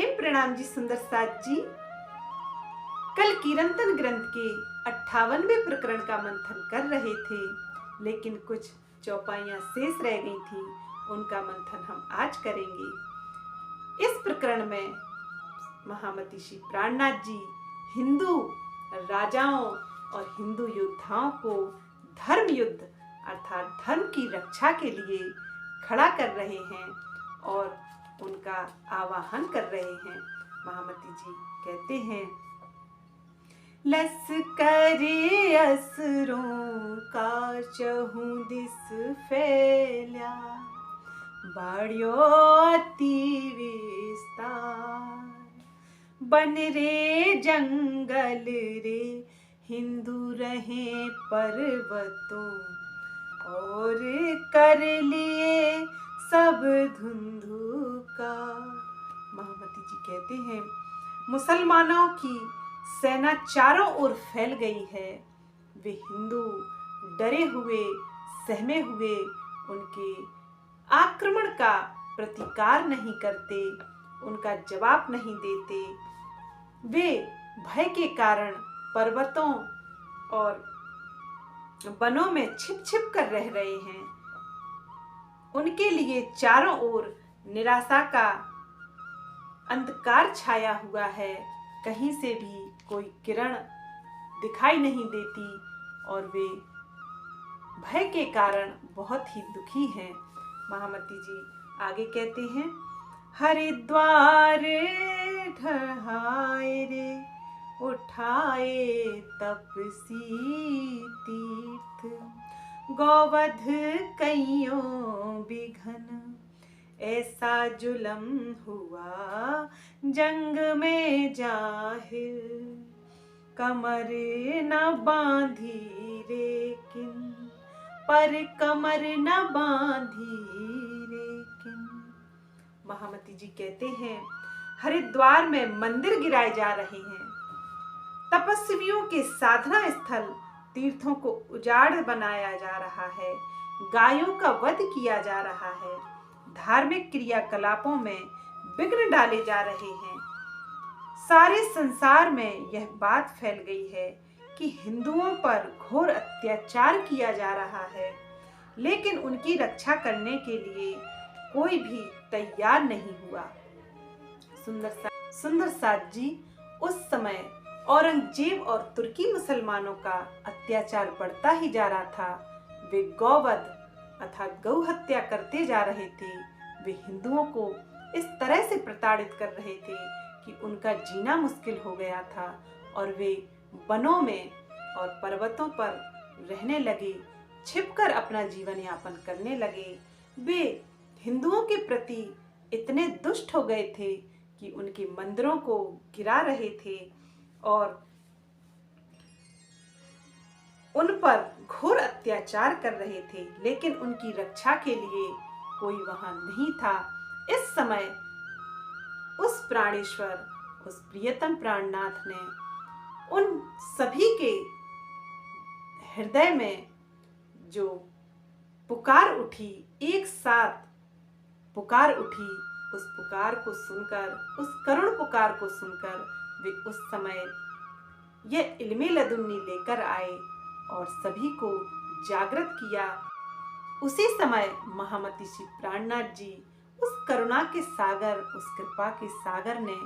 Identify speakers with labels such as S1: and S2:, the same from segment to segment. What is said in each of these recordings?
S1: प्रेम प्रणाम जी सुंदर साथ जी। कल कीर्तन ग्रंथ के 58वें प्रकरण का मंथन कर रहे थे, लेकिन कुछ चौपाइयां शेष रह गई थी। उनका मंथन हम आज करेंगे। इस प्रकरण में महामती श्री प्राणनाथ जी हिंदू राजाओं और हिंदू योद्धाओं को धर्म युद्ध अर्थात धर्म की रक्षा के लिए खड़ा कर रहे हैं और उनका आवाहन कर रहे हैं। महामती जी कहते हैं, लश्करे असुरों का चहुं दिस फैल्या, बाड़ियो अति विस्तार, बन रे जंगल रे हिंदू रहे पर्वतों, और कर लिए सब धुंधुकार। महामती जी कहते हैं, मुसलमानों की सेना चारों ओर फैल गई है। वे हिंदू डरे हुए सहमे हुए उनके आक्रमण का प्रतिकार नहीं करते, उनका जवाब नहीं देते। वे भय के कारण पर्वतों और वनों में छिप छिप कर रह रहे हैं। उनके लिए चारों ओर निराशा का अंधकार छाया हुआ है। कहीं से भी कोई किरण दिखाई नहीं देती और वे भय के कारण बहुत ही दुखी हैं। महामती जी आगे कहते हैं, हरिद्वार ढहाए रे उठाए तपसी तीर्थ, गौवध कइयों बिघन ऐसा जुलम हुआ जंग में जाहिर, कमर न बांधी रे किन पर कमर न बांधी रे किन। महामती जी कहते हैं, हरिद्वार में मंदिर गिराए जा रहे हैं, तपस्वियों के साधना स्थल तीर्थों को उजाड़ बनाया जा रहा है, गायों का वध किया जा रहा है, धार्मिक क्रियाकलापों में विघ्न डाले जा रहे हैं। सारे संसार में यह बात फैल गई है कि हिंदुओं पर घोर अत्याचार किया जा रहा है, लेकिन उनकी रक्षा करने के लिए कोई भी तैयार नहीं हुआ। सुंदर साथ जी, उस समय औरंगजेब और तुर्की मुसलमानों का अत्याचार बढ़ता ही जा रहा था। वे गौवध अर्थात गौ हत्या करते जा रहे थे। वे हिंदुओं को इस तरह से प्रताड़ित कर रहे थे कि उनका जीना मुश्किल हो गया था और वे वनों में और पर्वतों पर रहने लगे, छिपकर अपना जीवन यापन करने लगे। वे हिंदुओं के प्रति इतने दुष्ट हो गए थे कि उनके मंदिरों को गिरा रहे थे और उन पर घोर अत्याचार कर रहे थे, लेकिन उनकी रक्षा के लिए कोई वहां नहीं था। इस समय उस प्राणेश्वर, उस प्रियतम प्राणनाथ ने उन सभी के हृदय में जो पुकार उठी, एक साथ पुकार उठी, उस पुकार को सुनकर, उस करुण पुकार को सुनकर वे उस समय यह इल्मे लदुन्नी लेकर आए और सभी को जागृत किया। उसी समय महामती श्री प्राणनाथ जी उस करुणा के सागर, उस कृपा के सागर ने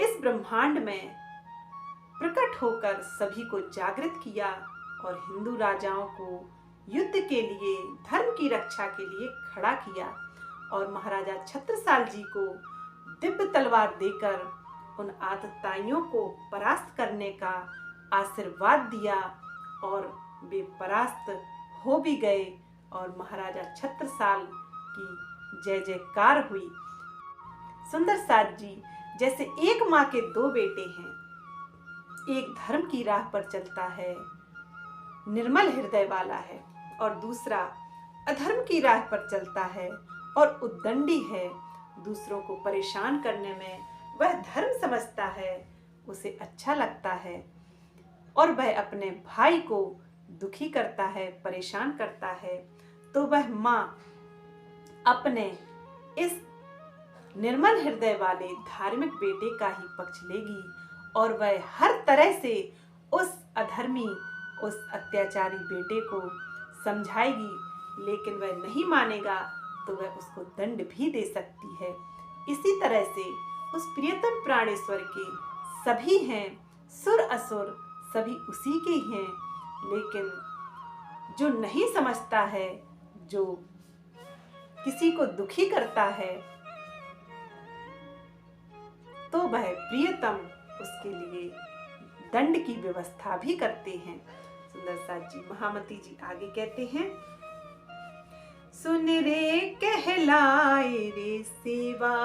S1: इस ब्रह्मांड में प्रकट होकर सभी को जागृत किया और हिंदू राजाओं को युद्ध के लिए, धर्म की रक्षा के लिए खड़ा किया और महाराजा छत्रसाल जी को दिव्य तलवार देकर उन आतताइयों को परास्त करने का आशीर्वाद दिया और वे परास्त हो भी गए और महाराजा छत्रसाल की जय जयकार हुई। सुंदर साथ जी, जैसे एक माँ के दो बेटे हैं, एक धर्म की राह पर चलता है, निर्मल हृदय वाला है, और दूसरा अधर्म की राह पर चलता है और उद्दंडी है। दूसरों को परेशान करने में वह धर्म समझता है, उसे अच्छा लगता है और वह अपने भाई को दुखी करता है, परेशान करता है। तो वह माँ अपने इस निर्मल हृदय वाले धार्मिक बेटे का ही पक्ष लेगी और वह हर तरह से उस अधर्मी, उस अत्याचारी बेटे को समझाएगी, लेकिन वह नहीं मानेगा तो वह उसको दंड भी दे सकती है। इसी तरह से उस प्रियतम प्राणेश्वर के सभी हैं, सुर असुर सभी उसी के ही हैं, लेकिन जो नहीं समझता है, जो किसी को दुखी करता है, तो वह प्रियतम उसके लिए दंड की व्यवस्था भी करते हैं। सुंदरसाज जी, महामती जी आगे कहते हैं, सुन रे कहलाए रे सेवा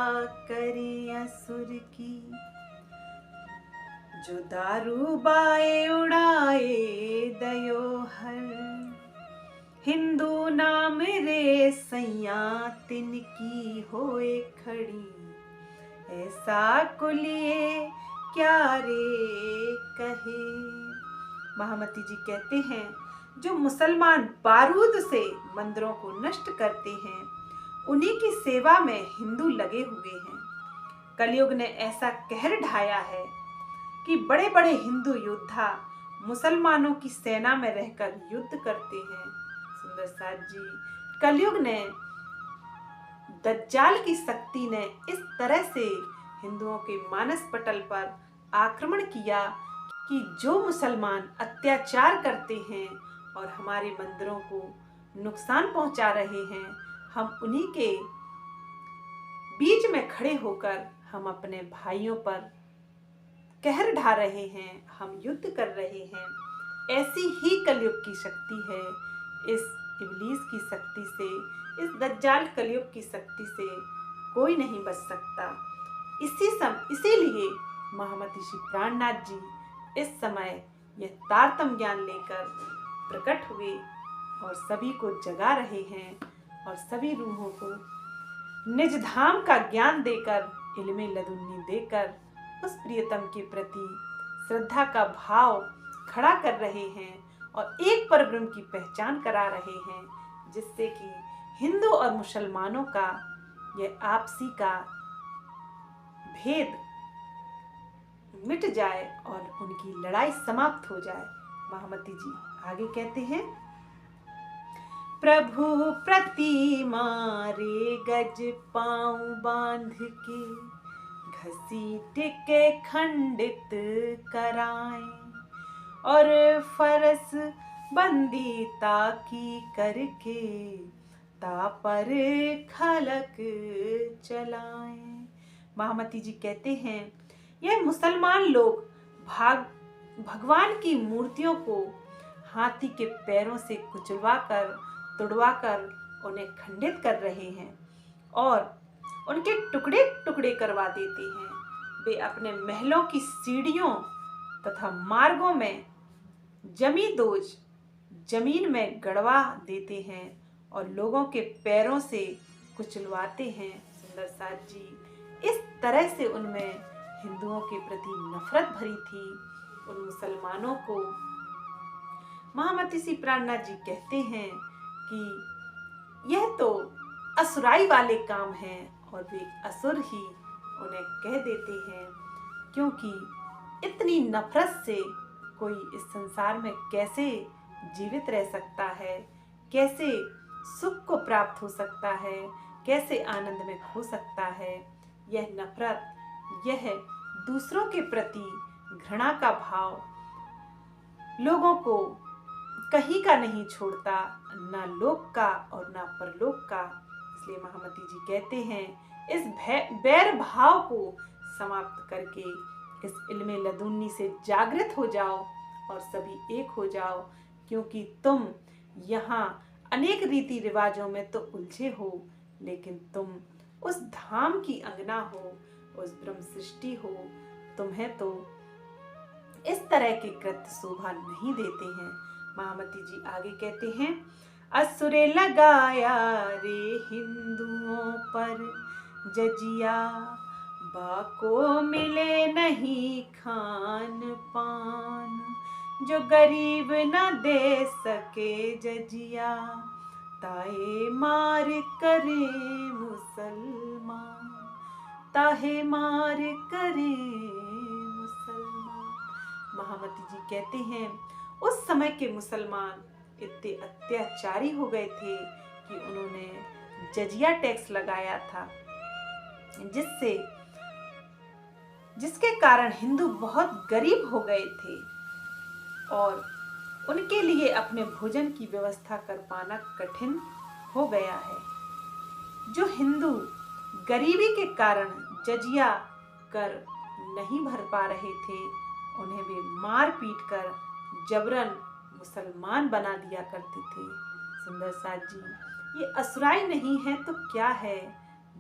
S1: करे असुर की, जो दारू बाए उड़ाए दयो हर, हिंदू नाम रे सैया तिनकी होए खड़ी, ऐसा कुलिए क्या रे कहे। महामती जी कहते हैं, जो मुसलमान बारूद से मंदिरों को नष्ट करते हैं, उन्हीं की सेवा में हिंदू लगे हुए हैं। कलयुग ने ऐसा कहर ढाया है कि बड़े बड़े हिंदू योद्धा मुसलमानों की सेना में रहकर युद्ध करते हैं। सुंदरसाज जी, कलयुग ने, दज्जाल की शक्ति ने इस तरह से हिंदुओं के मानस पटल पर आक्रमण किया कि जो मुसलमान अत्याचार करते हैं और हमारे मंदिरों को नुकसान पहुंचा रहे हैं, हम उन्हीं के बीच में खड़े होकर हम अपने भाइयों पर कहर ढा रहे हैं, हम युद्ध कर रहे हैं। ऐसी ही कलयुग की शक्ति है। इस इब्लीस की शक्ति से, इस दज्जाल कलयुग की शक्ति से कोई नहीं बच सकता। इसीलिए महामती श्री प्राणनाथ जी इस समय यह तारतम ज्ञान लेकर प्रकट हुए और सभी को जगा रहे हैं और सभी रूहों को निज धाम का ज्ञान देकर, इल्मे लदुन्नी देकर उस प्रियतम के प्रति श्रद्धा का भाव खड़ा कर रहे हैं और एक परब्रह्म की पहचान करा रहे हैं, जिससे कि हिंदू और मुसलमानों का यह आपसी का भेद मिट जाए और उनकी लड़ाई समाप्त हो जाए। महामती जी आगे कहते हैं, प्रभु प्रतिमा रे गज पाँव बांध के, घसीट के खंडित कराएं, और फरस बंदी ताकी करके तापर खलक चलाएं। महामती जी कहते हैं, यह मुसलमान लोग भगवान की मूर्तियों को हाथी के पैरों से कुचलवाकर, तुड़वाकर उन्हें खंडित कर रहे हैं और उनके टुकड़े टुकड़े करवा देते हैं। वे अपने महलों की सीढ़ियों तथा मार्गों में जमींदोज जमीन में गड़वा देते हैं और लोगों के पैरों से कुचलवाते हैं। सुंदरसाज जी, इस तरह से उनमें हिंदुओं के प्रति नफरत भरी थी। उन मुसलमानों को महामती श्री प्राणनाथ जी कहते हैं कि यह तो असुराई वाले काम हैं और वे असुर ही उन्हें कह देते हैं, क्योंकि इतनी नफरत से कोई इस संसार में कैसे जीवित रह सकता है, कैसे सुख को प्राप्त हो सकता है, कैसे आनंद में खो सकता है। यह नफरत, यह दूसरों के प्रति घृणा का भाव लोगों को कहीं का नहीं छोड़ता, ना लोक का और ना परलोक का। इसलिए महामती जी कहते हैं, इस बैर भाव को समाप्त करके इस इल्मे लदुन्नी से जागृत हो जाओ और सभी एक हो जाओ, क्योंकि तुम यहाँ अनेक रीति रिवाजों में तो उलझे हो, लेकिन तुम उस धाम की अंगना हो, उस ब्रह्म सृष्टि हो। तुम्हें तो इस तरह के कृत्य शोभा नहीं देते हैं। महामती जी आगे कहते हैं, असुरे लगाया रे हिंदुओं पर जजिया, बाको मिले नहीं खान पान, जो गरीब न दे सके जजिया, ताए मार करे मुसलमान। ताहे मार करे मुसलमान। महामती जी कहते हैं उस समय के मुसलमान इतने अत्याचारी हो गए थे कि उन्होंने जजिया टैक्स लगाया था, जिसके कारण हिंदू बहुत गरीब हो गए थे और उनके लिए अपने भोजन की व्यवस्था कर पाना कठिन हो गया है। जो हिंदू गरीबी के कारण जजिया कर नहीं भर पा रहे थे, उन्हें वे मार पीट कर जबरन मुसलमान बना दिया करते थे। सुंदर साथ जी, ये असुराई नहीं है तो क्या है,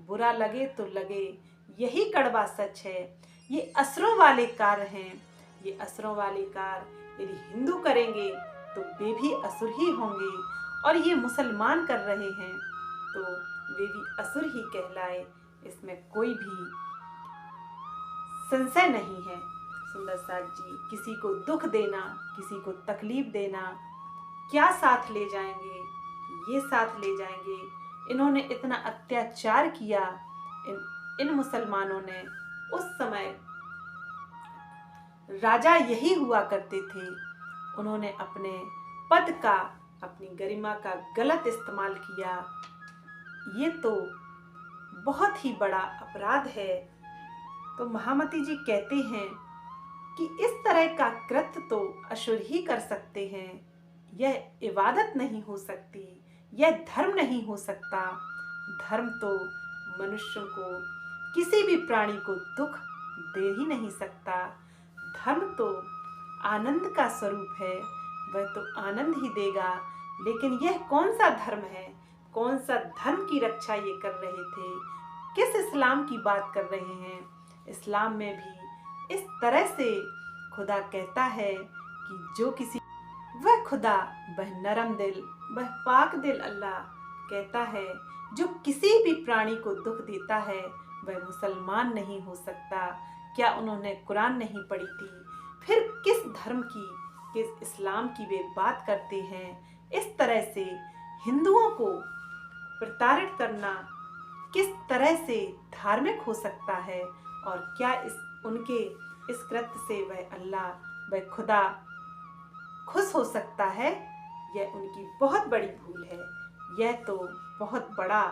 S1: बुरा लगे तो लगे, यही कड़वा सच है। ये असुरों वाले कार्य हैं, ये असुरों वाले कार्य यदि हिंदू करेंगे तो वे भी असुर ही होंगे, और ये मुसलमान कर रहे हैं तो वे भी असुर ही कहलाए, इसमें कोई भी संशय नहीं है। सुंदर साथ जी, किसी को दुख देना, किसी को तकलीफ देना, क्या साथ ले जाएंगे, ये साथ ले जाएंगे। इन्होंने इतना अत्याचार किया, इन मुसलमानों ने। उस समय राजा यही हुआ करते थे, उन्होंने अपने पद का, अपनी गरिमा का गलत इस्तेमाल किया। ये तो बहुत ही बड़ा अपराध है। तो महामती जी कहते हैं कि इस तरह का कृत्य तो असुर ही कर सकते हैं, यह इबादत नहीं हो सकती, यह धर्म नहीं हो सकता। धर्म तो मनुष्यों को, किसी भी प्राणी को दुख दे ही नहीं सकता। धर्म तो आनंद का स्वरूप है, वह तो आनंद ही देगा। लेकिन यह कौन सा धर्म है, कौन सा धर्म की रक्षा ये कर रहे थे, किस इस्लाम की बात कर रहे हैं। इस्लाम में भी इस तरह से खुदा कहता है कि जो किसी, वह खुदा, वह नरम दिल, वह पाक दिल अल्लाह कहता है, जो किसी भी प्राणी को दुख देता है वह मुसलमान नहीं हो सकता। क्या उन्होंने कुरान नहीं पढ़ी थी? फिर किस धर्म की, किस इस्लाम की वे बात करते हैं? इस तरह से हिंदुओं को प्रताड़ित करना किस तरह से धार्मिक हो सकता है? और क्या उनके इस कृत्य से वह अल्लाह, वह खुदा खुश हो सकता है? यह उनकी बहुत बड़ी भूल है, यह तो बहुत बड़ा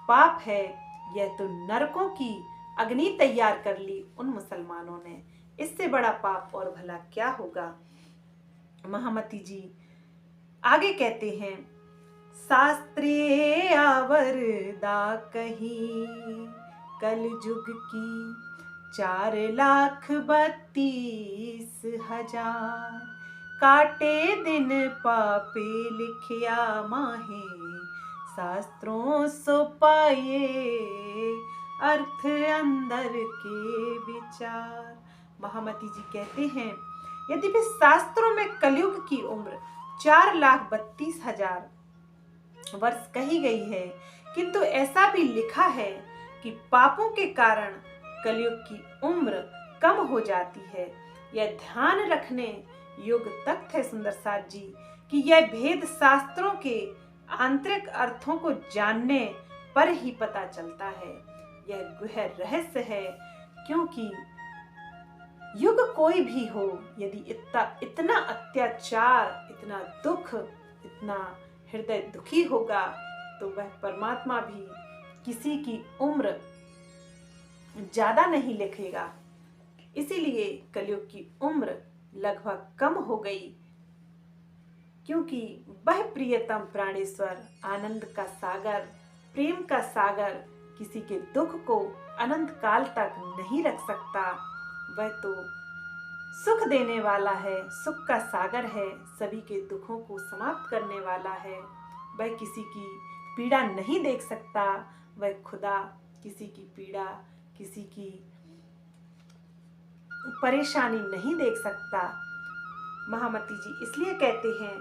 S1: पाप है, यह तो नरकों की अग्नि तैयार कर ली उन मुसलमानों ने। इससे बड़ा पाप और भला क्या होगा। महामती जी आगे कहते हैं, शास्त्रे आवरदा कहीं कल युग की 4,32,000 काटे दिन पापे लिखिया माहे शास्त्रों सो पाए अर्थ अंदर के विचार। महामती जी कहते हैं, यद्यपि शास्त्रों में कलयुग की उम्र 4,32,000 वर्ष कही गई है, किंतु ऐसा भी लिखा है कि पापों के कारण कलयुग की उम्र कम हो जाती है। यह ध्यान रखने योग्य तथ्य है सुंदर साथ जी कि यह भेद शास्त्रों के आंतरिक अर्थों को जानने पर ही पता चलता है। यह गहन रहस्य है, क्योंकि युग कोई भी हो, यदि इतना अत्याचार, इतना दुख, इतना हृदय दुखी होगा तो वह परमात्मा भी किसी की उम्र ज्यादा नहीं लिखेगा। इसीलिए कलयुग की उम्र लगभग कम हो गई, क्योंकि वह प्रियतम प्राणेश्वर, आनंद का सागर, प्रेम का सागर किसी के दुख को अनंत काल तक नहीं रख सकता। वह तो सुख देने वाला है, सुख का सागर है, सभी के दुखों को समाप्त करने वाला है। वह किसी की पीड़ा नहीं देख सकता। वह खुदा किसी की पीड़ा, किसी की परेशानी नहीं देख सकता। महामती जी इसलिए कहते हैं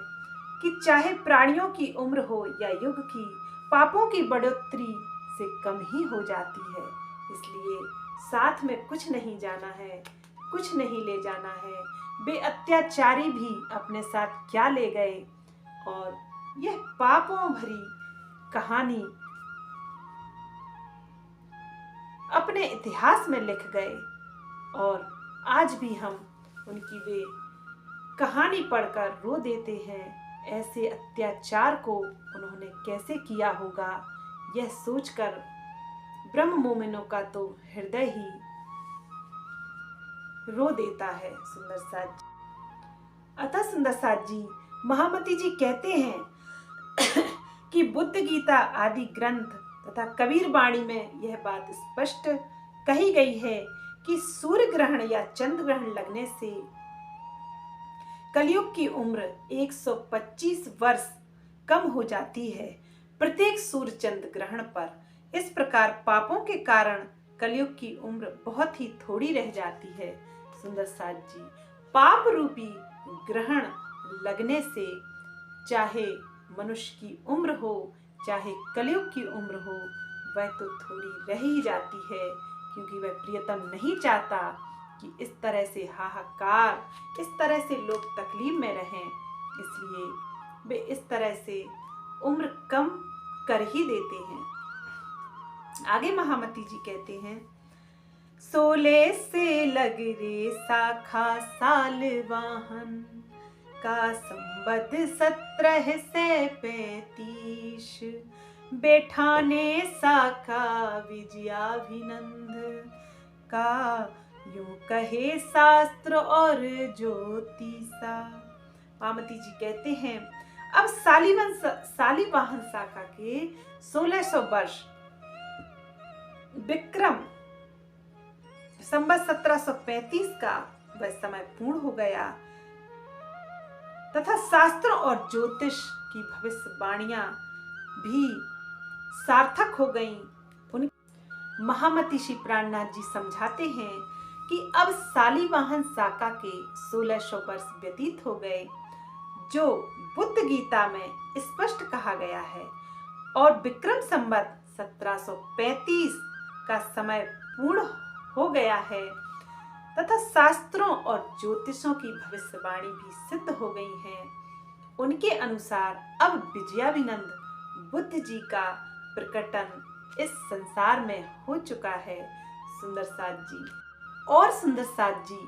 S1: कि चाहे प्राणियों की उम्र हो या युग की, पापों की बढ़ोतरी से कम ही हो जाती है। इसलिए साथ में कुछ नहीं जाना है, कुछ नहीं ले जाना है। वे अत्याचारी भी अपने साथ क्या ले गए, और यह पापों भरी कहानी अपने इतिहास में लिख गए और आज भी हम उनकी वे कहानी पढ़कर रो देते हैं। ऐसे अत्याचार को उन्होंने कैसे किया होगा, यह सोचकर ब्रह्म मोमिनों का तो हृदय ही रो देता है। सुंदर साथ जी, अतः सुंदर साथ जी, महामती जी कहते हैं कि बुद्ध गीता आदि ग्रंथ तथा कबीर वाणी में यह बात स्पष्ट कही गई है कि सूर्य ग्रहण या चंद्र ग्रहण लगने से कलयुग की उम्र 125 वर्ष कम हो जाती है प्रत्येक सूर्य चंद्र ग्रहण पर। इस प्रकार पापों के कारण कलयुग की उम्र बहुत ही थोड़ी रह जाती है। सुंदर साथ जी, पाप रूपी ग्रहण लगने से चाहे मनुष्य की उम्र हो चाहे कलयुग की उम्र हो, वह तो थोड़ी रह ही जाती है, क्योंकि वह प्रियतम नहीं चाहता कि इस तरह से हाहाकार, इस तरह से लोग तकलीफ में रहें, इसलिए वे इस तरह से उम्र कम कर ही देते हैं। आगे महामती जी कहते हैं, 16 से लग रे साखा साल वाहन का संबत 17 से 35 बैठाने साका विजयाभिनंद का यूं कहे शास्त्र और ज्योतिषा। महामती जी कहते हैं, अब शालिवाहन शाखा के 1600 वर्ष विक्रम संबत 1735 का वह समय पूर्ण हो गया तथा शास्त्रों और ज्योतिष की भविष्यवाणियां भी सार्थक हो गईं। उन महामती श्री प्राणनाथ जी समझाते हैं कि अब शालिवाहन शाखा के 1600 वर्ष व्यतीत हो गए, जो बुद्ध गीता में स्पष्ट कहा गया है, और विक्रम संबत 1735 का समय पूर्ण हो गया है तथा शास्त्रों और ज्योतिषों की भविष्यवाणी भी सिद्ध हो गई हैं। उनके अनुसार अब विजयाभिनंद बुद्ध जी का प्रकटन इस संसार में हो चुका है। सुंदर साथ जी, और सुंदर साथ जी,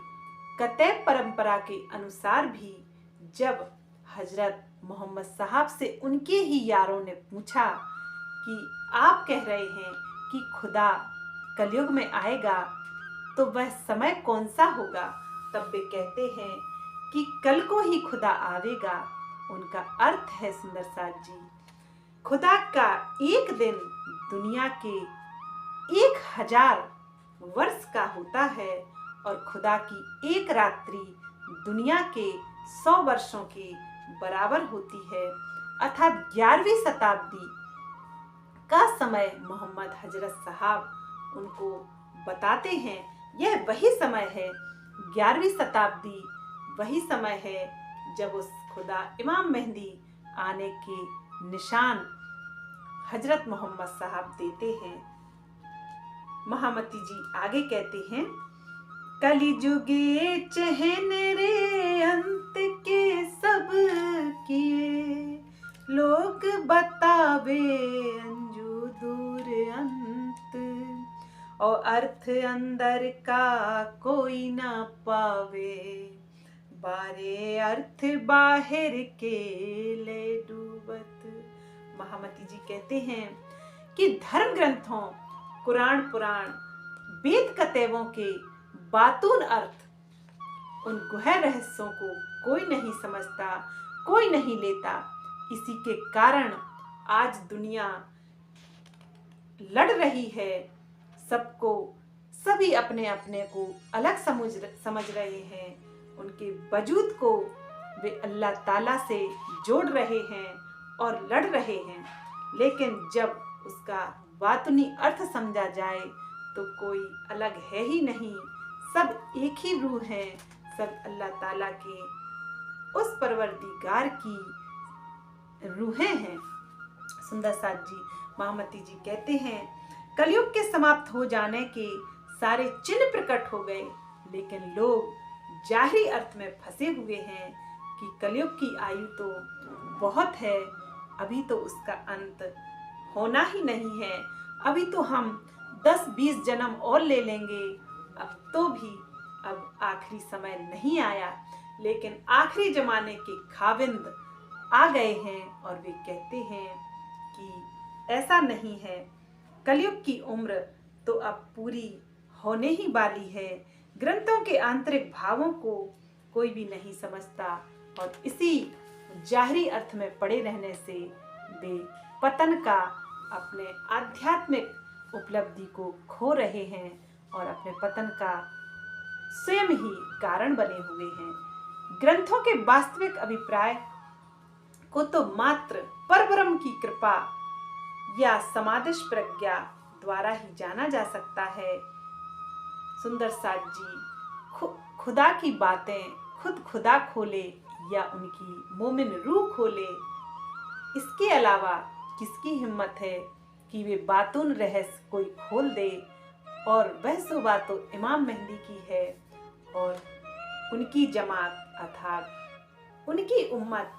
S1: कतई परंपरा के अनुसार भी जब हजरत मोहम्मद साहब से उनके ही यारों ने पूछा कि आप कह रहे हैं कि खुदा कलयुग में आएगा, तो वह समय कौन सा होगा, तब वे कहते हैं कि कल को ही खुदा आवेगा। उनका अर्थ है सुंदर साथ जी, खुदा का एक दिन दुनिया के 1000 वर्ष का होता है और खुदा की एक रात्रि दुनिया के 100 वर्षों के बराबर होती है। अर्थात 11वीं शताब्दी का समय मोहम्मद हजरत साहब उनको बताते हैं, यह वही समय है, 11वीं शताब्दी वही समय है जब उस खुदा इमाम मेहदी आने के निशान हजरत मोहम्मद साहब देते हैं। महामती जी आगे कहते हैं, कलिजुगे चहन रे अंत के सब किए, लोग बतावे अंजू दूर अंत, और अर्थ अंदर का कोई ना पावे, बारे अर्थ बाहर के ले डूबत। महामती जी कहते हैं कि धर्म ग्रंथों, कुरान पुराण, वेद कतेवों के बातून अर्थ, उन गहन रहस्यों को कोई नहीं समझता, कोई नहीं लेता। इसी के कारण आज दुनिया लड़ रही है, सबको, सभी अपने अपने को अलग समझ रहे हैं, उनके वजूद को वे अल्लाह ताला से जोड़ रहे हैं और लड़ रहे हैं, लेकिन जब उसका बातुनी अर्थ समझा जाए तो कोई अलग है ही नहीं, सब एक ही रूह हैं, सब अल्लाह ताला के उस परवरदिगार की रूहें हैं। सुंदर साथ जी, महामती जी कहते हैं, कलयुग के समाप्त हो जाने के सारे चिन्ह प्रकट हो गए, लेकिन लोग जाहिरी अर्थ में फंसे हुए हैं कि कलयुग की आयु तो बहुत है, अभी तो उसका अंत होना ही नहीं है, अभी तो हम 10-20 जन्म और ले लेंगे, अब आखिरी समय नहीं आया। लेकिन आखिरी जमाने के खाविंद आ गए हैं और वे कहते हैं कि ऐसा नहीं है, कलयुग की उम्र तो अब पूरी होने ही वाली है। ग्रंथों के आंतरिक भावों को कोई भी नहीं समझता और इसी जाहरी अर्थ में पड़े रहने से वे पतन का, अपने आध्यात्मिक उपलब्धि को खो रहे हैं और अपने पतन का स्वयं ही कारण बने हुए हैं। ग्रंथों के वास्तविक अभिप्राय को तो मात्र परब्रह्म की कृपा या समादिश प्रज्ञा द्वारा ही जाना जा सकता है। सुंदर साथ जी खुदा की बातें खुद खुदा खोले या उनकी मोमिन रूह खोले, इसके अलावा किसकी हिम्मत है कि वे बातून रहस्य कोई खोल दे। और वह सुबह तो इमाम मेहदी की है और उनकी जमात अर्थात उनकी उम्मत,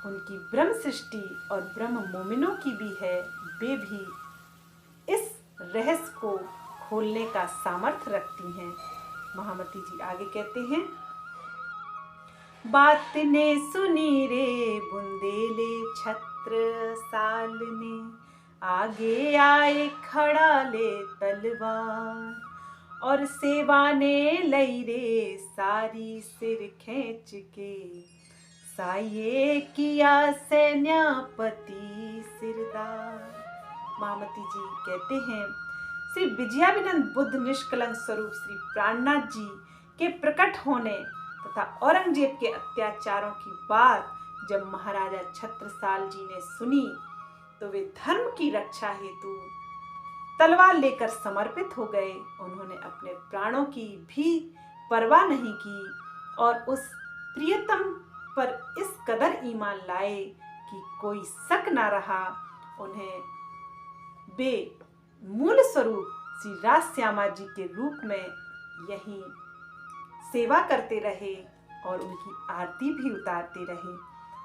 S1: उनकी ब्रह्म सृष्टि और ब्रह्म मोमिनों की भी है। वे भी इस रहस्य को खोलने का सामर्थ्य रखती हैं। महामती जी आगे कहते हैं, बात ने सुनी रे बुंदेले छत्र साल ने, आगे आए खड़ा ले तलवार, और सेवा ने लई रे सारी सिर खींच के, साये किया सैन्यापति सिरदार। महामती जी कहते हैं, श्री विजयाभिनंद बुद्ध निष्कलंक स्वरूप श्री प्राणनाथ जी के प्रकट होने तथा औरंगजेब के अत्याचारों की बात जब महाराजा छत्रसाल जी ने सुनी तो वे धर्म की रक्षा हेतु तलवार लेकर समर्पित हो गए। उन्होंने अपने प्राणों की भी परवाह नहीं की और उस प्रियतम पर इस कदर ईमान लाए कि कोई शक ना रहा। उन्हें वे मूल स्वरूप श्री राज श्यामा जी के रूप में यही सेवा करते रहे और उनकी आरती भी उतारते रहे।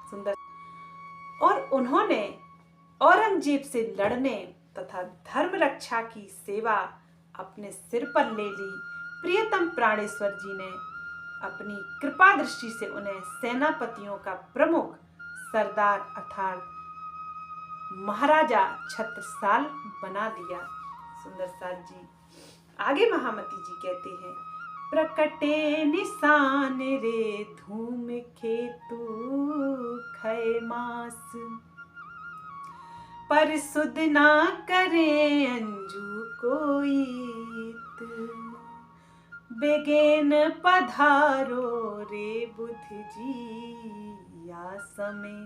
S1: सुंदर। और उन्होंने औरंगजेब से लड़ने तथा धर्म रक्षा की सेवा अपने सिर पर ले ली। प्रियतम प्राणेश्वर जी ने अपनी कृपा दृष्टि से उन्हें सेनापतियों का प्रमुख सरदार अर्थात महाराजा छत्रसाल बना दिया। सुंदर साथ जी आगे महामती जी कहते हैं, प्रकटे निशान रे धूम खेतु खय मास, पर सुध ना करे अंजू कोई, बेगेन पधारो रे बुध जी आसमे,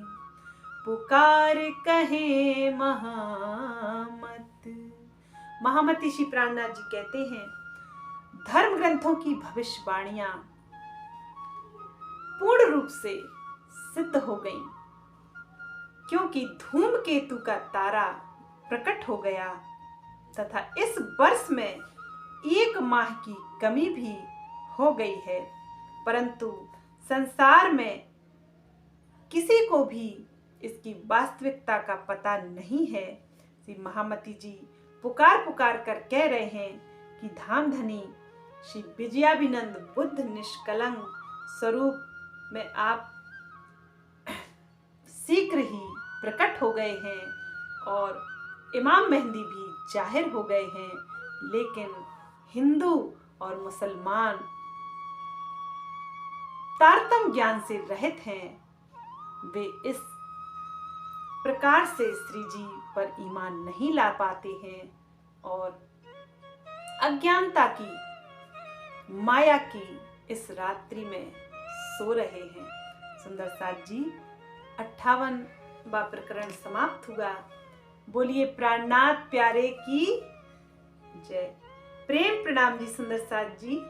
S1: पुकार कहे महामत। महामती श्री प्राणनाथ जी कहते हैं, धर्म ग्रंथों की भविष्यवाणियां पूर्ण रूप से सिद्ध हो गईं, क्योंकि धूमकेतु का तारा प्रकट हो गया तथा इस वर्ष में 1 माह की कमी भी हो गई है, परंतु संसार में किसी को भी इसकी वास्तविकता का पता नहीं है। श्री महामती जी पुकार पुकार कर कह रहे हैं कि धामधनी श्री विजयाभिनंद बुद्ध निष्कलंक स्वरूप में आप शीघ्र ही प्रकट हो गए हैं और इमाम मेहदी भी जाहिर हो गए हैं, लेकिन हिंदू और मुसलमान तारतम्य ज्ञान से रहित हैं। वे इस प्रकार से श्री जी पर ईमान नहीं ला पाते हैं और अज्ञानता की माया की इस रात्रि में सो रहे हैं। सुंदर साथ जी 58वां प्रकरण समाप्त हुआ। बोलिए प्राणनाथ प्यारे की जय। प्रेम प्रणाम जी सुंदर साथ जी।